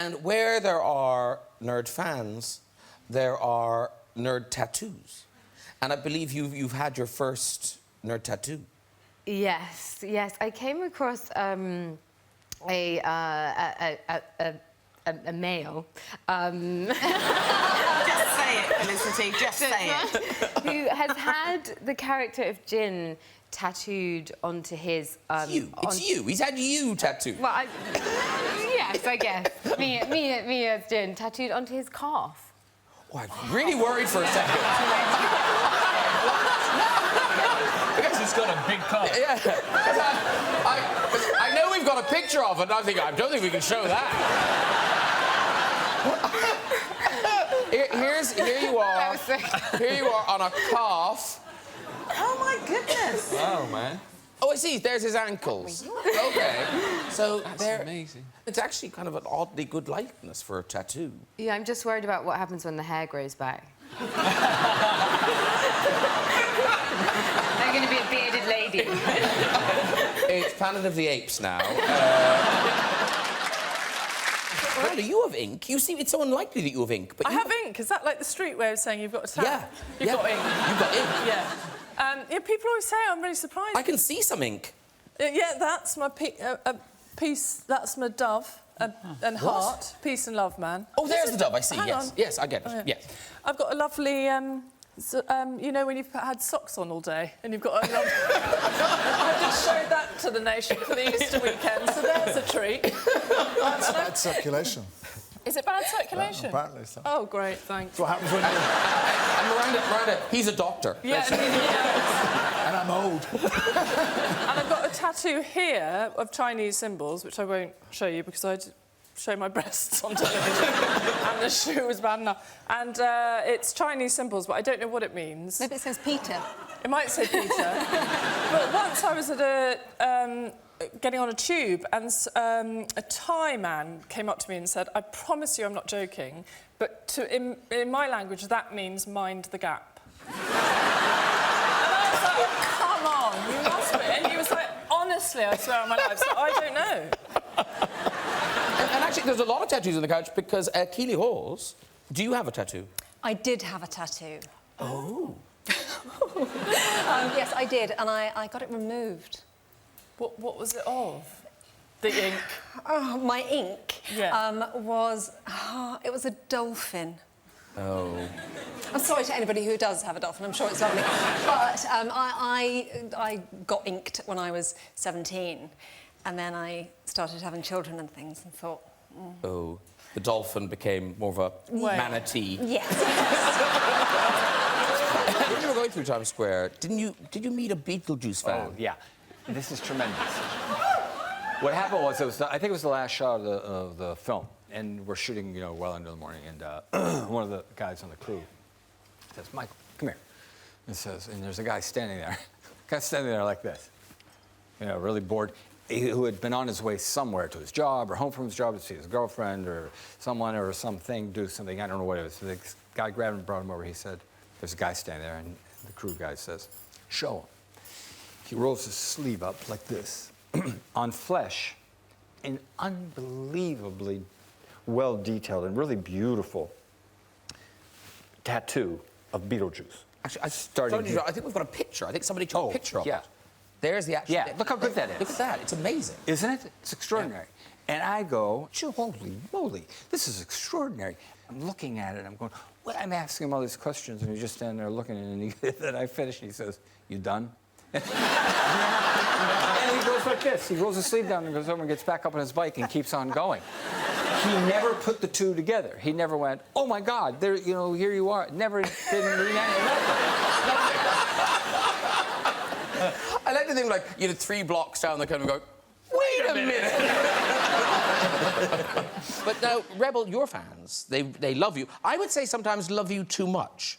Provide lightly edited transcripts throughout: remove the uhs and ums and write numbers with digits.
And where there are nerd fans, there are nerd tattoos. And I believe you've had your first nerd tattoo. Yes, yes. I came across a male. Just say it, Felicity, just say it. Who has had the character of Jin tattooed onto his... It's you. He's had you tattooed. Well, yes, I guess. me as Jin, tattooed onto his calf. Oh, I'm really worried for a second. Because he's got a big cock. Yeah. I know we've got a picture of it, and I don't think we can show that. Here you are. Here you are on a calf. Oh, my goodness. Wow, man. Oh, I see. There's his ankles. Okay. So That's amazing. It's actually kind of an oddly good likeness for a tattoo. Yeah, I'm just worried about what happens when the hair grows back. I'm going to be a bearded lady. It's Planet of the Apes now. Miranda, you have ink. You see, it's so unlikely that you have ink. But I have ink. Is that like the street way of saying you've got a tat? Yeah. You've got ink. You've got ink. Yeah. Yeah, people always say I'm really surprised. I can see some ink. Yeah, that's my piece. That's my dove and heart. Peace and love, man. Oh, there's the dove. I see. Hang Yes. on. Yes, I get it. Oh, yeah. Yes. I've got a lovely. You know when you've had socks on all day and you've got a lovely... I just showed that to the nation for the Easter weekend, so there's a treat. That's bad circulation. Is it bad circulation? Apparently so. Oh, great, thanks. That's what happens when you... And Miranda, he's a doctor. Yeah, And I'm old. And I've got a tattoo here of Chinese symbols, which I won't show you because I'd show my breasts on television. And the shoe was bad enough. And it's Chinese symbols, but I don't know what it means. Maybe it says Peter. It might say Peter. But once I was at getting on a tube, and a Thai man came up to me and said, "I promise you I'm not joking, but in my language, that means mind the gap." And I was like, come on, you must be. And he was like, honestly, I swear on my life, so I don't know. And actually, there's a lot of tattoos on the couch because Keeley Halls, do you have a tattoo? I did have a tattoo. Oh. Yes, I did, and I got it removed. What was it of? The ink? Oh, my ink Yeah. it was a dolphin. Oh. I'm sorry to anybody who does have a dolphin, I'm sure it's lovely. But I got inked when I was 17, and then I started having children and things and thought... Oh. The dolphin became more of a manatee. Yes. When you were going through Times Square, did you meet a Beetlejuice fan? Oh, yeah. This is tremendous. What happened was, I think it was the last shot of the film, and we're shooting, you know, well into the morning, and one of the guys on the crew says, "Michael, come here." And there's a guy standing there, like this, you know, really bored, who had been on his way somewhere to his job or home from his job to see his girlfriend or someone or something, do something, I don't know what it was. So the guy grabbed him and brought him over. He said, there's a guy standing there, and the crew guy says, "Show him." He rolls his sleeve up like this, on flesh, an unbelievably well-detailed and really beautiful tattoo of Beetlejuice. Actually, I think we've got a picture. I think somebody took a picture of it. There's the actual... Yeah, look how good that is. Look at that. It's amazing. Isn't it? It's extraordinary. Yeah. And I go, holy moly, this is extraordinary. I'm looking at it, I'm going, what? I'm asking him all these questions, and he's just standing there looking, and then I finish, and he says, "You done?" And he goes like this. He rolls his sleeve down and goes over and gets back up on his bike and keeps on going. He never put the two together. He never went, "Oh my God, there, you know, here you are." Never didn't mean anything. I like to think, like, you know, 3 blocks down the corner and go, wait a minute. But now, Rebel, your fans, they love you. I would say sometimes love you too much.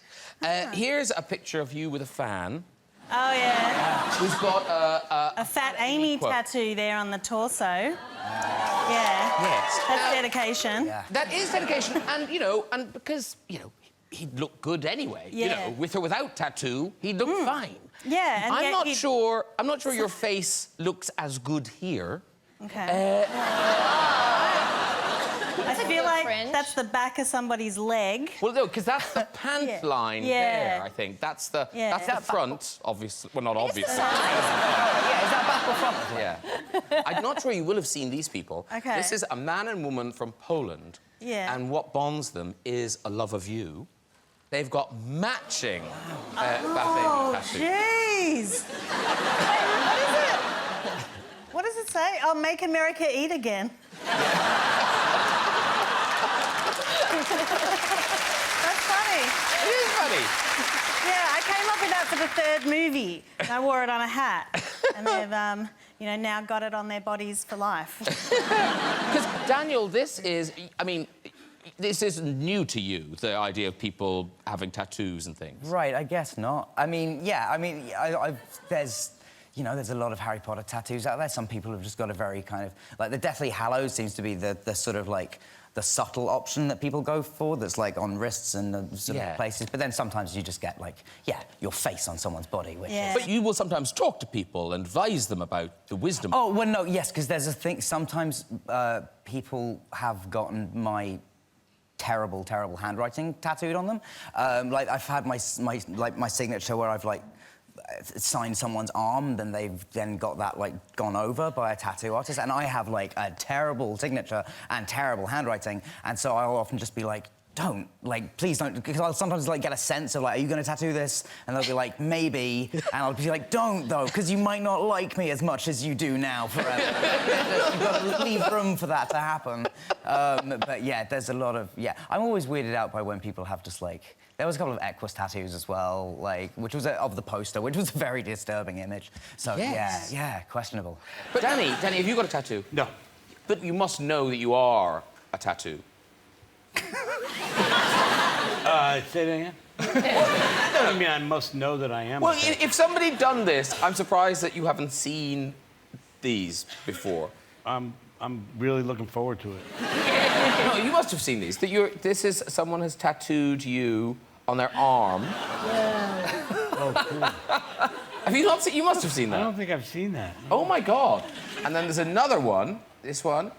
Here's a picture of you with a fan. Oh, yeah. Who's got a Fat Amy tattoo there on the torso. Yeah. Yes. That's dedication. Yeah. That is dedication, and, you know, and because, you know, he'd look good anyway. Yeah. You know, with or without tattoo, he'd look fine. Yeah, and I'm not sure your face looks as good here. Okay. I feel like fringe. that's the back of somebody's leg. Well, no, because that's the pant Yeah. line Yeah. there, I think. That's the Yeah. that's the front, obviously. Well, not obviously. Yeah, is that back or front? Yeah. I'm not sure you will have seen these people. Okay. This is a man and woman from Poland. Yeah. And what bonds them is a love of you. They've got matching baby tattoos. Jeez. Wait, what is it? What does it say? Oh, make America eat again. That's funny. It is funny. Yeah, I came up with that for the third movie. And I wore it on a hat. And they've, now got it on their bodies for life. Because, Daniel, this is... I mean, this isn't new to you, the idea of people having tattoos and things. Right, I guess not. I mean, yeah, there's a lot of Harry Potter tattoos out there. Some people have just got a very kind of... Like, the Deathly Hallows seems to be the sort of, like, the subtle option that people go for that's, like, on wrists and sort of places. But then sometimes you just get, like, your face on someone's body, which is... But you will sometimes talk to people and advise them about the wisdom. Oh, well, no, yes, because there's a thing... Sometimes people have gotten my... terrible handwriting tattooed on them. Like, I've had my signature where I've, like, signed someone's arm, then they've then got that, like, gone over by a tattoo artist, and I have, like, a terrible signature and terrible handwriting, and so I'll often just be like, don't, like, please don't, because I'll sometimes, like, get a sense of, like, are you going to tattoo this? And they'll be like, maybe, and I'll be like, don't, though, because you might not like me as much as you do now forever. You've got to leave room for that to happen. But, yeah, there's a lot of, I'm always weirded out by when people have just, like... There was a couple of Equus tattoos as well, like, which was of the poster, which was a very disturbing image. So, Yes. yeah, questionable. But, Danny, have you got a tattoo? No. But you must know that you are a tattoo. Say that again? I mean, I must know that I am. Well, if somebody done this, I'm surprised that you haven't seen these before. I'm really looking forward to it. No, you must have seen these. This is someone has tattooed you on their arm. Yeah. Oh, cool. Have you not seen? You must have seen that. I don't think I've seen that. No. Oh my God! And then there's another one. This one.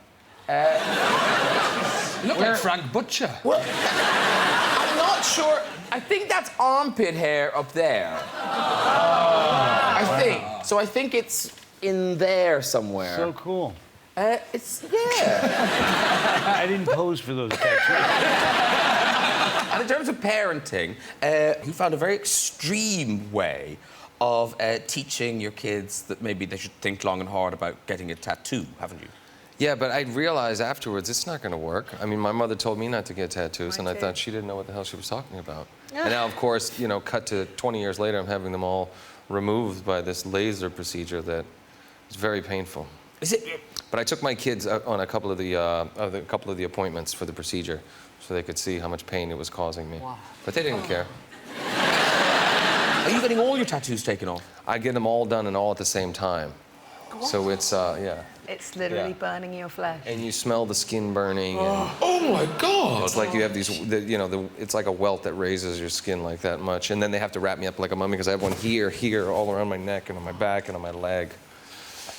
Look like Frank Butcher. Well, I'm not sure. I think that's armpit hair up there. I think. So I think it's in there somewhere. So cool. It's I didn't pose for those tattoos. And in terms of parenting, you found a very extreme way of teaching your kids that maybe they should think long and hard about getting a tattoo, haven't you? Yeah, but I realized afterwards it's not going to work. I mean, my mother told me not to get tattoos, and I thought she didn't know what the hell she was talking about. And now, of course, cut to 20 years later, I'm having them all removed by this laser procedure that is very painful. Is it? But I took my kids on a couple of the appointments for the procedure, so they could see how much pain it was causing me. Wow. But they didn't care. Are you getting all your tattoos taken off? I get them all done and all at the same time. What? So it's It's literally burning your flesh. And you smell the skin burning. Oh my God! It's like you have these, it's like a welt that raises your skin like that much, and then they have to wrap me up like a mummy because I have one here, all around my neck, and on my back, and on my leg.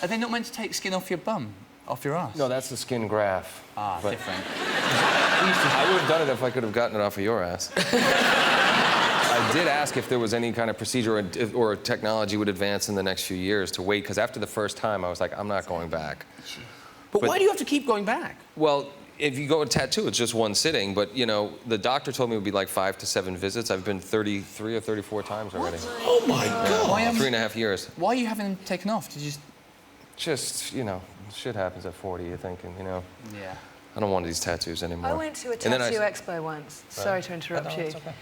Are they not meant to take skin off your bum? Off your ass? No, that's the skin graft. Ah, different. I would have done it if I could have gotten it off of your ass. I did ask if there was any kind of procedure or technology would advance in the next few years to wait, because after the first time, I was like, I'm not going back. But why do you have to keep going back? Well, if you go a tattoo, it's just one sitting, but, the doctor told me it would be like 5 to 7 visits. I've been 33 or 34 times already. Oh, my God! 3.5 years. Why are you having them taken off? Did you just, shit happens at 40, you're thinking, Yeah. I don't want these tattoos anymore. I went to a tattoo expo once. Sorry to interrupt you. It's okay.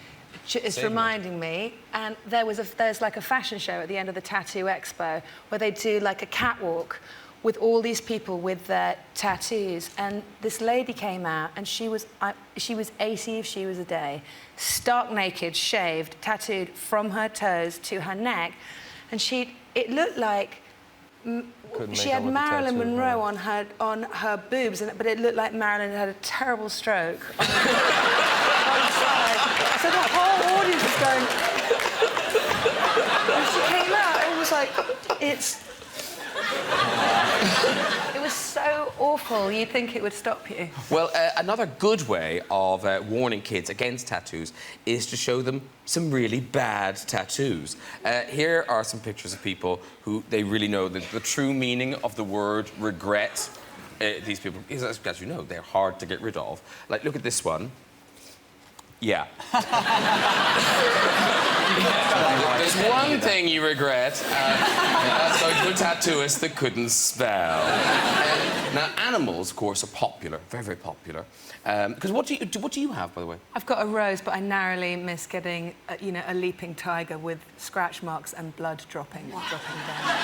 It's reminding me, and there's like a fashion show at the end of the tattoo expo where they do like a catwalk with all these people with their tattoos, and this lady came out, and she was 80 if she was a day, stark naked, shaved, tattooed from her toes to her neck, and it looked like she had Marilyn Monroe on her boobs, but it looked like Marilyn had a terrible stroke. So the whole audience was going. When she came out, it was like, it was was so awful, you'd think it would stop you. Well, another good way of warning kids against tattoos is to show them some really bad tattoos. Here are some pictures of people who they really know the true meaning of the word regret. These people, as you know, they're hard to get rid of. Like, look at this one. Yeah. There's one thing you regret. That's going to a tattooist that couldn't spell. Now, animals, of course, are popular, very, very popular. Because what do you have, by the way? I've got a rose, but I narrowly missed getting, a leaping tiger with scratch marks and blood dropping down.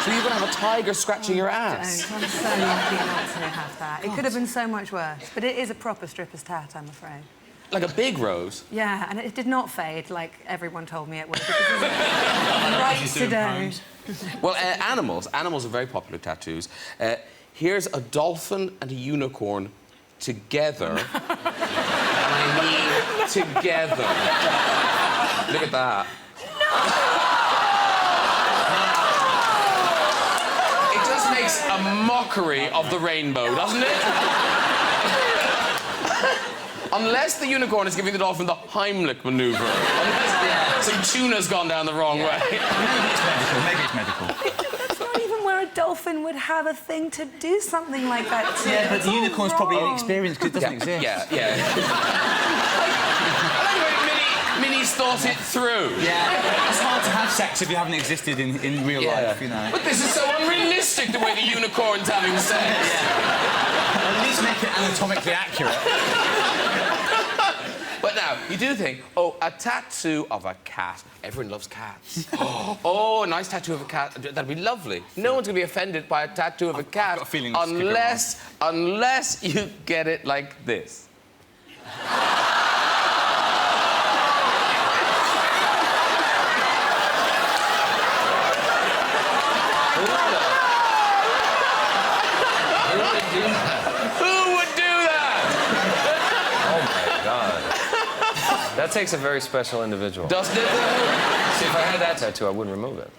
So you're going to have a tiger scratching your ass? I'm so lucky not to have that. It could have been so much worse, but it is a proper stripper's tat, I'm afraid. Like a big rose? Yeah, and it did not fade like everyone told me it would. Right today. Well, animals are very popular tattoos. Here's a dolphin and a unicorn together. And I mean together. Look at that. It just makes a mockery of the rainbow, doesn't it? Unless the unicorn is giving the dolphin the Heimlich manoeuvre. Unless some tuna's gone down the wrong way. Maybe it's medical. That's not even where a dolphin would have a thing to do something like that to. Yeah, but the unicorn's probably inexperienced because it doesn't exist. Yeah. Minnie's thought it through. Yeah. It's hard to have sex if you haven't existed in real life, you know. But this is so unrealistic, the way the unicorn's having sex. At least make it anatomically accurate. But now, you do think, oh, a tattoo of a cat. Everyone loves cats. Oh, a nice tattoo of a cat. That'd be lovely. No one's going to be offended by a tattoo of a cat I've got a feeling unless you get it like this. That takes a very special individual. Doesn't it? See, if I had that tattoo, I wouldn't remove it.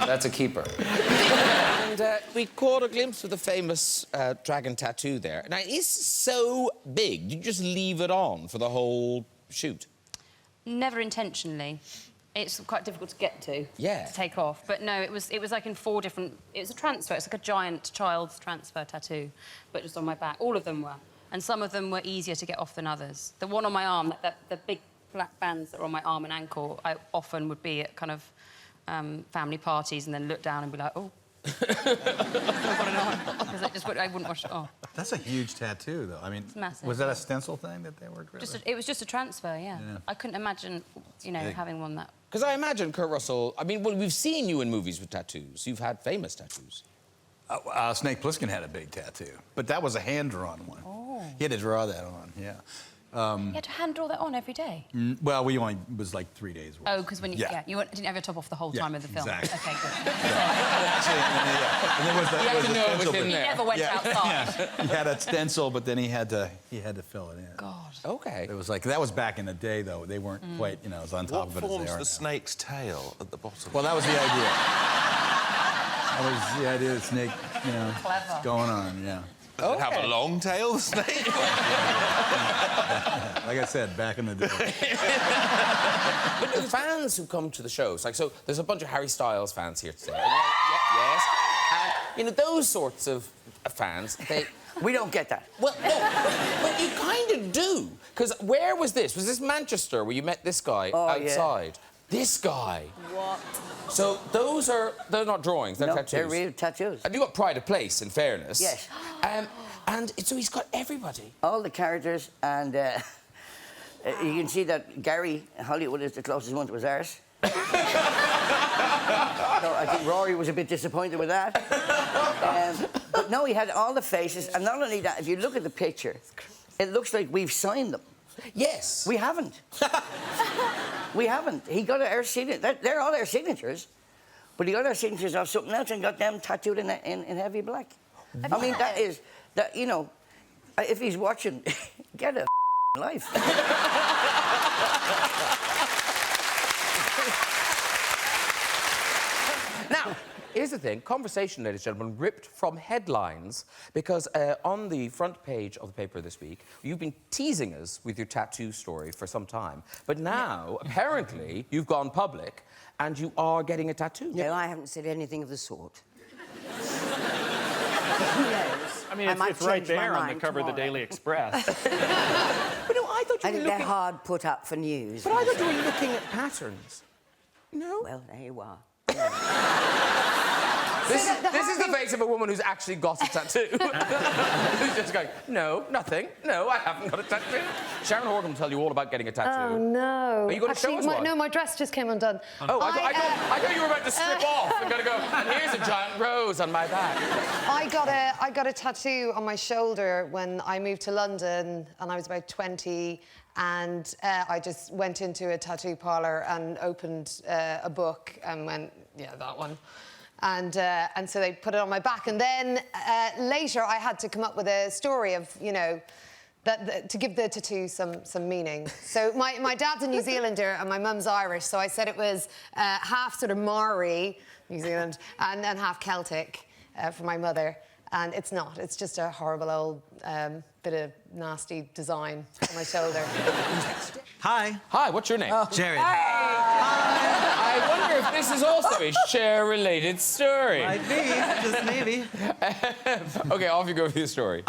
That's a keeper. And we caught a glimpse of the famous dragon tattoo there. Now, it's so big. Did you just leave it on for the whole shoot? Never intentionally. It's quite difficult to get to. Yeah. To take off. But no, it was like in 4 different... It was a transfer. It's like a giant child's transfer tattoo, but just on my back. All of them were. And some of them were easier to get off than others. The one on my arm, the big black bands that are on my arm and ankle, I often would be at kind of family parties and then look down and be like, oh. I've got it on. Because I wouldn't wash it off. That's a huge tattoo, though. I mean, it's massive. Was that a stencil thing that they worked with? It was just a transfer, yeah. I couldn't imagine, having one that... Because I imagine, Kurt Russell, I mean, well, we've seen you in movies with tattoos. You've had famous tattoos. Snake Plissken had a big tattoo, but that was a hand-drawn one. Oh. He had to draw that on, yeah. You had to hand draw that on every day? Well, it was like 3 days worth. Oh, because when you didn't have your top off the whole time of the film. Exactly. Okay, good. And there was the, you have to know it was in He there. never went outside. He had a stencil, but then he had to fill it in. God. Okay. It was like that was back in the day, though. They weren't quite, it was on top of it as they are What forms the now. snake's tail at the bottom? Well, that was the idea. That was the idea of the snake, Clever. going on, yeah. Does it have a long tail, the snake? Like I said, back in the day. But the fans who come to the shows, like, so there's a bunch of Harry Styles fans here today. Yes. And, those sorts of fans, they... We don't get that. Well, no, but you kind of do. Because where was this? Was this Manchester, where you met this guy outside? Yeah. This guy. What? So they're not drawings, they're tattoos. They're real tattoos. And you got Pride of Place, in fairness. Yes. And so he's got everybody. All the characters, and you can see that Gary Hollywood is the closest one to his arse. So I think Rory was a bit disappointed with that. But no, he had all the faces, and not only that, if you look at the picture, it looks like we've signed them. Yes. We haven't. We haven't. He got our signature. They're all our signatures, but he got our signatures off something else and got them tattooed in heavy black. I mean, if he's watching, get a life. Now, here's the thing. Conversation, ladies and gentlemen, ripped from headlines because on the front page of the paper this week, you've been teasing us with your tattoo story for some time. But now, apparently, you've gone public and you are getting a tattoo. No, I haven't said anything of the sort. I mean, it's right there on the cover of the Daily Express. But no, I thought you I were think looking... they're hard put up for news. But I thought you were looking at patterns. No? Well, there you are. This is the face of a woman who's actually got a tattoo. Who's just going, no, nothing. No, I haven't got a tattoo. Sharon Horgan will tell you all about getting a tattoo. Oh, no. Are you going to show us one? No, my dress just came undone. Oh, I thought you were about to strip off and going to go, and here's a giant rose on my back. I got a tattoo on my shoulder when I moved to London, and I was about 20, and I just went into a tattoo parlour and opened a book and went, yeah, that one. And so they put it on my back. And then later I had to come up with a story of, you know, to give the tattoo some meaning. So my dad's a New Zealander and my mum's Irish, so I said it was half sort of Maori, New Zealand, and half Celtic for my mother. And it's not. It's just a horrible old bit of nasty design on my shoulder. Hi. Hi, what's your name? Oh. Jared. I wonder if this is also a Cher-related story. Might be, just maybe. OK, off you go with your story.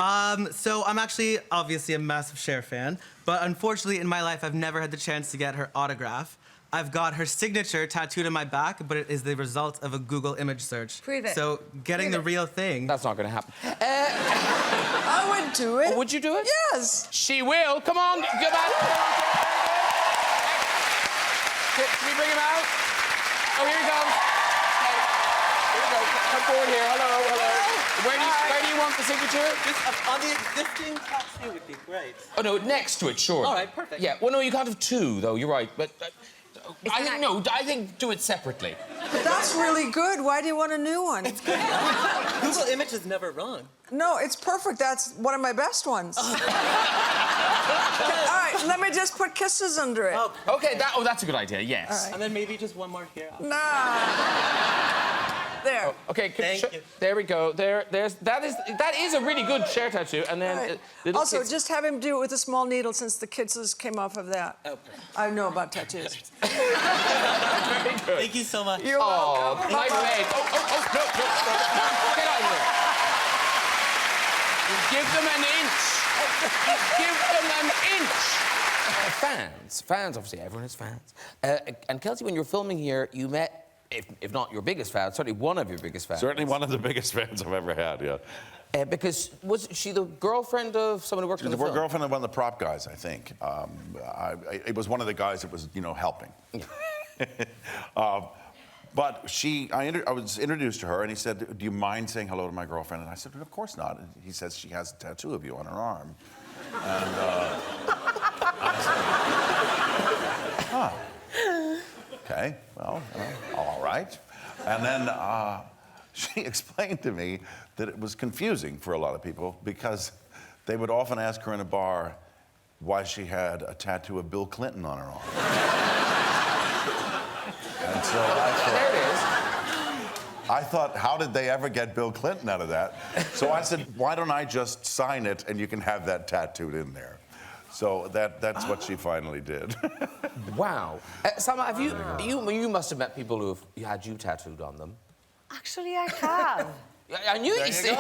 So I'm actually obviously a massive Cher fan, but unfortunately in my life I've never had the chance to get her autograph. I've got her signature tattooed on my back, but it is the result of a Google image search. Prove it. So getting the real thing... That's not going to happen. I would do it. Oh, would you do it? Yes. She will. Come on, go back. Can we bring him out? Oh, here he comes. Hey, here we go. Come forward here. Hello, hello. Where do you want the signature? Just on the existing tattoo would be great. Oh, no, next to it, sure. All right, perfect. Yeah, well, no, you can't have two, though. You're right. But I think do it separately. But that's really good. Why do you want a new one? It's good. Google image is never wrong. No, it's perfect. That's one of my best ones. All right, let me just put kisses under it. Oh, OK, that's a good idea, yes. right. And then maybe just one more here. Nah. There. Oh, OK, Thank you. There we go. That is a really good Cher tattoo. And then Right. Also, just have him do it with a small needle since the kisses came off of that. Okay. I know about tattoos. Very good. Thank you so much. You're welcome. Nice made. Oh, no. Get out of here. Give them an inch. Give them an inch. Fans, obviously, everyone has fans. And Kelsey, when you were filming here, you met, if not your biggest fan, certainly one of your biggest fans. Certainly one of the biggest fans I've ever had, yeah. Because was she the girlfriend of someone who worked on the film? The girlfriend of one of the prop guys, I think. It was one of the guys that was, helping. But I was introduced to her, and he said, "Do you mind saying hello to my girlfriend?" And I said, "Of course not." And he says she has a tattoo of you on her arm. And I said, "Huh. Okay, well, all right." And then she explained to me that it was confusing for a lot of people because they would often ask her in a bar why she had a tattoo of Bill Clinton on her arm. And so I thought, how did they ever get Bill Clinton out of that? So I said, why don't I just sign it and you can have that tattooed in there? So that's what she finally did. Wow. Salma, you must have met people who had you tattooed on them. Actually, I have. I knew you see.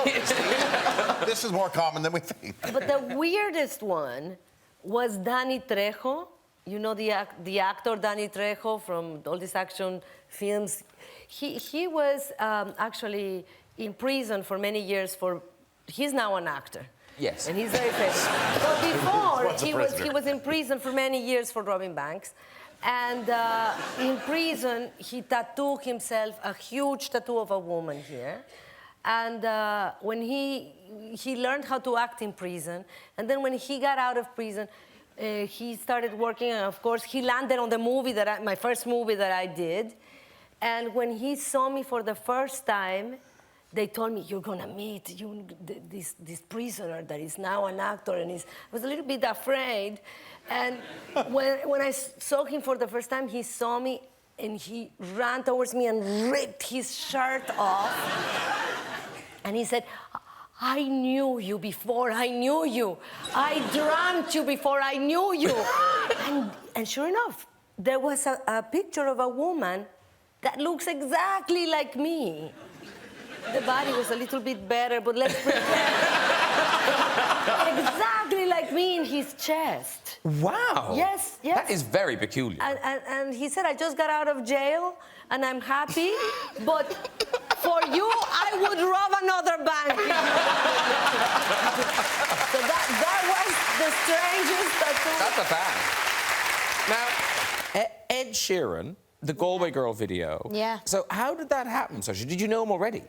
This is more common than we think. But the weirdest one was Danny Trejo. You know the actor Danny Trejo from all these action films. He was actually in prison for many years he's now an actor. Yes. And he's very famous. But before, he was in prison for many years for robbing banks. And in prison, he tattooed himself a huge tattoo of a woman here. And when he learned how to act in prison, and then when he got out of prison, he started working, and of course, he landed on the movie my first movie that I did. And when he saw me for the first time, they told me, you're gonna meet this prisoner that is now an actor, and I was a little bit afraid. And when I saw him for the first time, he saw me and he ran towards me and ripped his shirt off. And he said, I knew you before I knew you. I dreamt you before I knew you. and sure enough, there was a picture of a woman that looks exactly like me. The body was a little bit better, but let's pretend. Exactly like me in his chest. Wow. Yes, yes. That is very peculiar. And he said, I just got out of jail and I'm happy, but for you, I would rob another bank. So that was the strangest tattoo. That's a fan. Now, Ed Sheeran, the Galway Girl video. Yeah. So how did that happen, Saoirse? Did you know him already?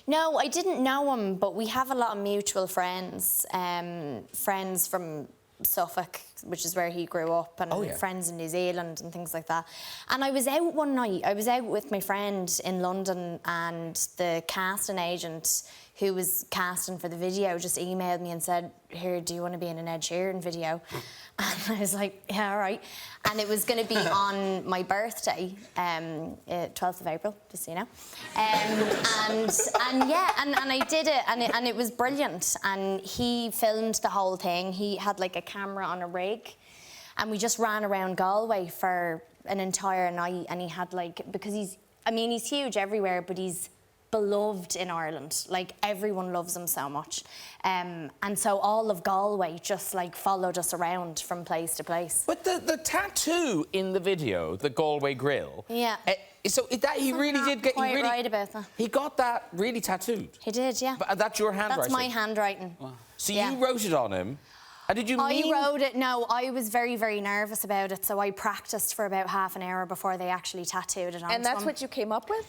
No, I didn't know him, but we have a lot of mutual friends. Friends from Suffolk, which is where he grew up, and friends in New Zealand and things like that. And I was out one night, I was out with my friend in London, and the casting agent who was casting for the video just emailed me and said, here, do you want to be in an Ed Sheeran video? And I was like, yeah, all right. And it was going to be on my birthday, 12th of April, just so you know. And I did it, and it was brilliant. And he filmed the whole thing. He had like a camera on a rig, and we just ran around Galway for an entire night. And he had like, because he's huge everywhere, but he's beloved in Ireland. Like, everyone loves him so much. And so all of Galway just, like, followed us around from place to place. But the tattoo in the video, the Galway grill... Yeah. So that he really did get... Quite right about that. He got that really tattooed? He did, yeah. But that's your handwriting? That's my handwriting. Wow. So you wrote it on him? And did you I wrote it, no, I was very, very nervous about it, so I practiced for about half an hour before they actually tattooed it on. And that's what you came up with?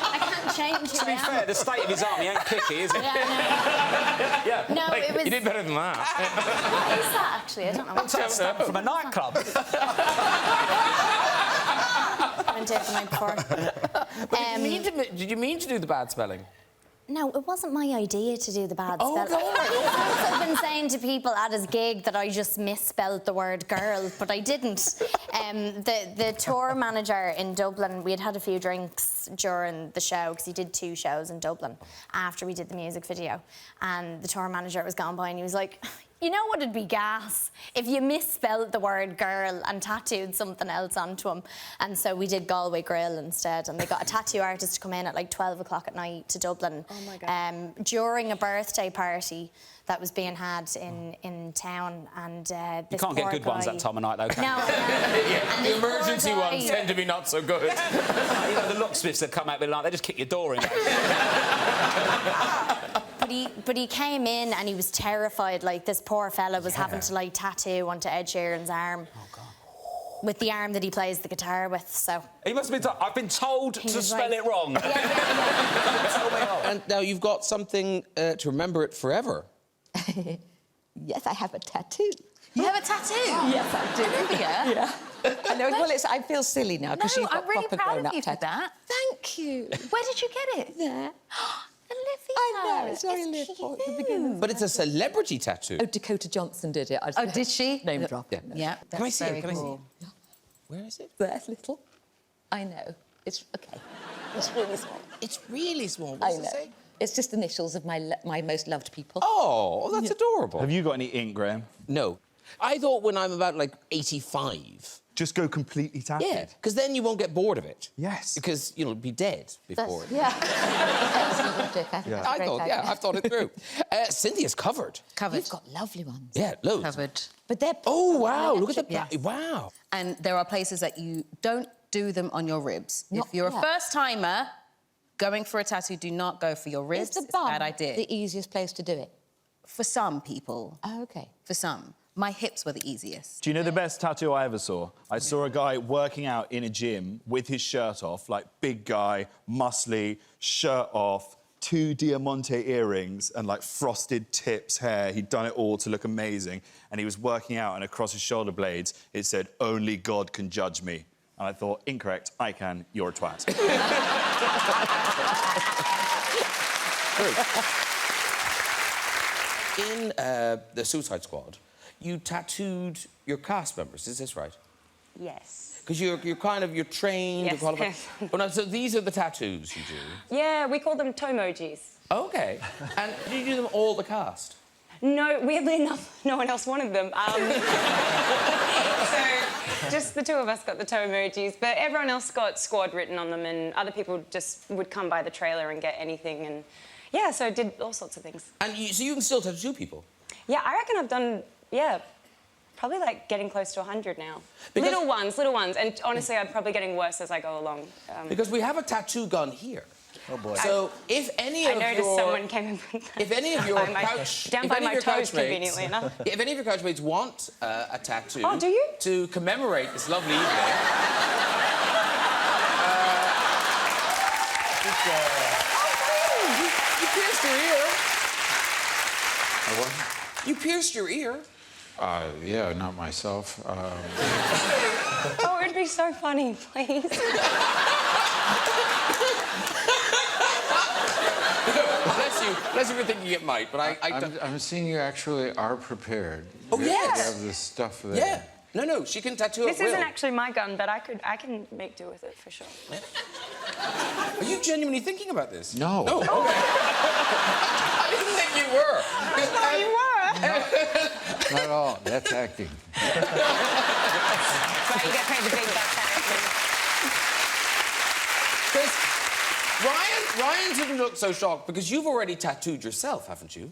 I can't change To be fair, the state of his army ain't picky, is it? Yeah, no, like, it was... You did better than that. What is that, actually? I don't know. What's that stamp from a nightclub? I went out the night before. Did you mean to do the bad spelling? No, it wasn't my idea to do the bad spelling. God. I've been saying to people at his gig that I just misspelled the word girl, but I didn't. The tour manager in Dublin, we had a few drinks during the show, because he did 2 shows in Dublin after we did the music video. And the tour manager was going by and he was like, you know what, it'd be gas if you misspelled the word girl and tattooed something else onto him. And so we did Galway Grill instead, and they got a tattoo artist to come in at like 12 o'clock at night to Dublin. Oh my God. During a birthday party that was being had in town, and this You can't get good ones that time of night, though, can No. Yeah, the emergency ones tend to be not so good. You know, the locksmiths that come out with like, they just kick your door in. But he came in and he was terrified. Like, this poor fella was having to like tattoo onto Ed Sheeran's arm. Oh, God. With the arm that he plays the guitar with, so... He must have been I've been told to spell it wrong. And now you've got something to remember it forever. Yes, I have a tattoo. You have a tattoo? Yes, I do. Yeah. I know. Well, I feel silly now because you've got I'm really proper proud grown-up of you for tattoo. that. Thank you. Where did you get it? There. Olivia. I know. It's very little. At the beginning. But it's a celebrity tattoo. Oh, Dakota Johnson did it. Oh, did she? Name drop. Yeah. Can I see it? Can I see cool. it? Where is it? There's little. I know. It's okay. It's really small. It's really small. What I does know. it say? It's just initials of my most loved people. Oh, that's adorable. Have you got any ink, Graham? No. I thought when I'm about, like, 85... Just go completely tattooed? Yeah, because then you won't get bored of it. Yes. Because you'll be dead before. Yeah. I've thought it through. Cynthia's covered. You've got lovely ones. Yeah, loads. Covered. But they're... Oh, wow, look at the... Yes. Wow. And there are places that you don't do them on your ribs. Not if you're yet. a first-timer going for a tattoo, do not go for your ribs. Is the It's a bum bad idea. the easiest place to do it? For some people. Oh, OK. For some. My hips were the easiest. Do you know the best tattoo I ever saw? I saw a guy working out in a gym with his shirt off, like big guy, muscly, shirt off, 2 Diamante earrings and like frosted tips hair. He'd done it all to look amazing. And he was working out, and across his shoulder blades, it said, "Only God can judge me." And I thought, incorrect, I can, you're a twat. In the Suicide Squad, you tattooed your cast members, is this right? Yes. Because you're trained, Yes. you're qualified. Oh, no, so these are the tattoos you do? Yeah, we call them tomojis. Okay. And do you do them all the cast? No, weirdly enough, no one else wanted them. So just the two of us got the toe emojis, but everyone else got squad written on them, and other people just would come by the trailer and get anything, and yeah, so I did all sorts of things. And so you can still tattoo people? Yeah, I reckon I've done, probably like getting close to 100 now. Because- little ones, and honestly, I'm probably getting worse as I go along. Because we have a tattoo gun here. Oh boy. So if any of I noticed your... someone came and put that If any of your down by couch... down if by any of my your toes, couchmates- conveniently enough. If any of your couchmates want a tattoo... Oh, do you? To commemorate this lovely evening... You pierced your ear. What? You pierced your ear. Yeah, not myself. Oh, it'd be so funny, please. Bless you for thinking it might, but I don't... I'm seeing you actually are prepared. Oh, yes. You have this stuff there. Yeah. No, she can tattoo This at will. isn't actually my gun, but I can make do with it for sure. Are you genuinely thinking about this? No. No. Oh. Okay. I didn't think you were. I thought you were. Not at all. That's acting. Well, you get paid the big bucks Because Ryan didn't look so shocked because you've already tattooed yourself, haven't you?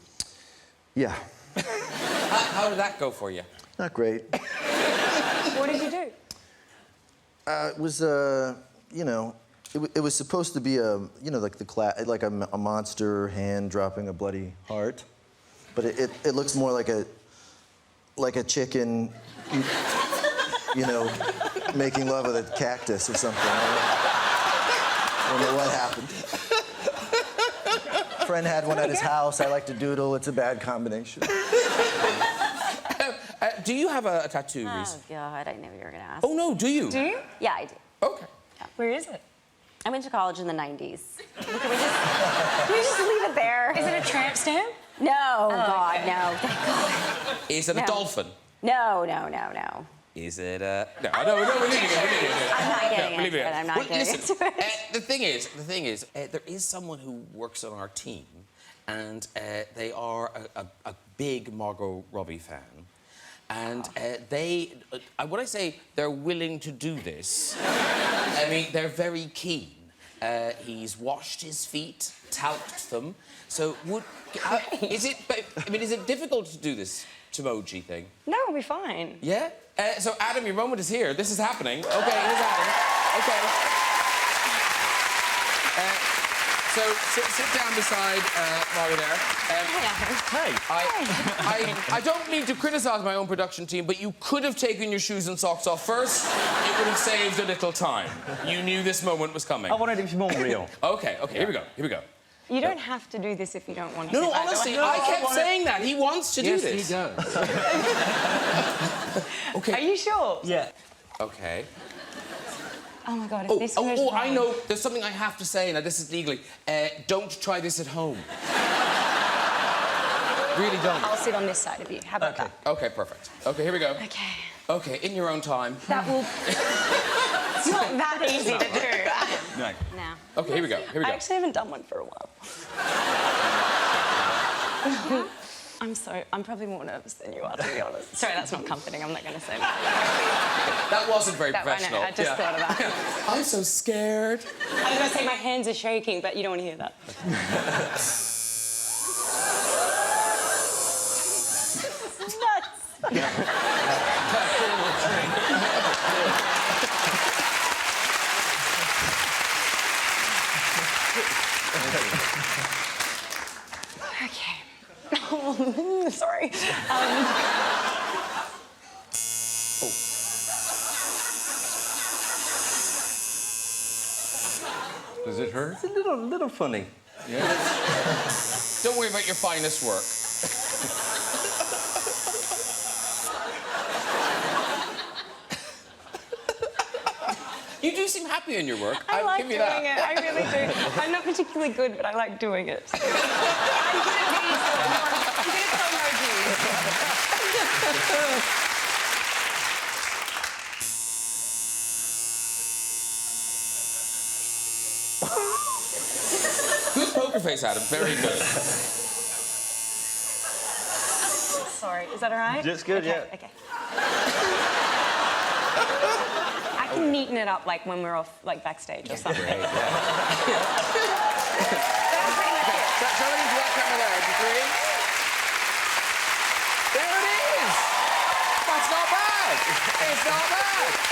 Yeah. How did that go for you? Not great. What did you do? It was, you know, it was supposed to be like a monster hand dropping a bloody heart, but it looks more like a chicken, you know, making love with a cactus or something. I don't know what happened. Friend had one at his house. I like to doodle. It's a bad combination. Do you have a tattoo, Reese? Oh, God, I knew you were going to ask. Oh, no, do you? Do you? Yeah, I do. Okay. Yeah. Where is it? I went to college in the 90s. Can we just leave it there? Is it a tramp stamp? No, Oh, God, okay. no. Thank God. Is it a No. dolphin? No. Is it a... No, we're leaving it. I'm not getting we're leaving into it. I'm not getting listen, into it. The thing is, there is someone who works on our team, and they are a big Margot Robbie fan. And when I say they're willing to do this, I mean, they're very keen. He's washed his feet, talked them. So is it difficult to do this Tomoji thing? No, it'll be fine. Yeah? So Adam, your moment is here. This is happening. Okay, here's Adam. Okay. So sit down beside Margot there. Hey. I don't mean to criticise my own production team, but you could have taken your shoes and socks off first. It would have saved a little time. You knew this moment was coming. I wanted it to be more real. Okay, here we go. You don't have to do this if you don't want to. No, by the honestly, way. I kept saying that. He wants to do this. Yes, he does. Okay. Are you sure? Yeah. Okay. Oh my God, if this goes wrong... I know. There's something I have to say. Now, this is legally. Don't try this at home. Really don't. I'll sit on this side of you. How about that? Okay, perfect. Okay, here we go. Okay. Okay, in your own time. That will... It's not that easy to do. No. No. Okay, here we go. I actually haven't done one for a while. I'm probably more nervous than you are, to be honest. Sorry, that's not comforting. I'm not going to say that. That wasn't very professional. I know, I just thought of that. I'm so scared. I was going to say my hands are shaking, but you don't want to hear that. Okay. Oh, sorry. Does it hurt? It's a little funny. Yeah. Don't worry about your finest work. You do seem happy in your work. I like give you doing that. it. I really do. I'm not particularly good, but I like doing it. I'm good at these. I'm good at emojis. face, Adam. Very good. Sorry, is that all right? Just good, okay, yeah. Okay. I can neaten it up like when we're off, like backstage or something. Great, yeah. Show it into that camera there, agree? There it is! That's not bad! It's not bad!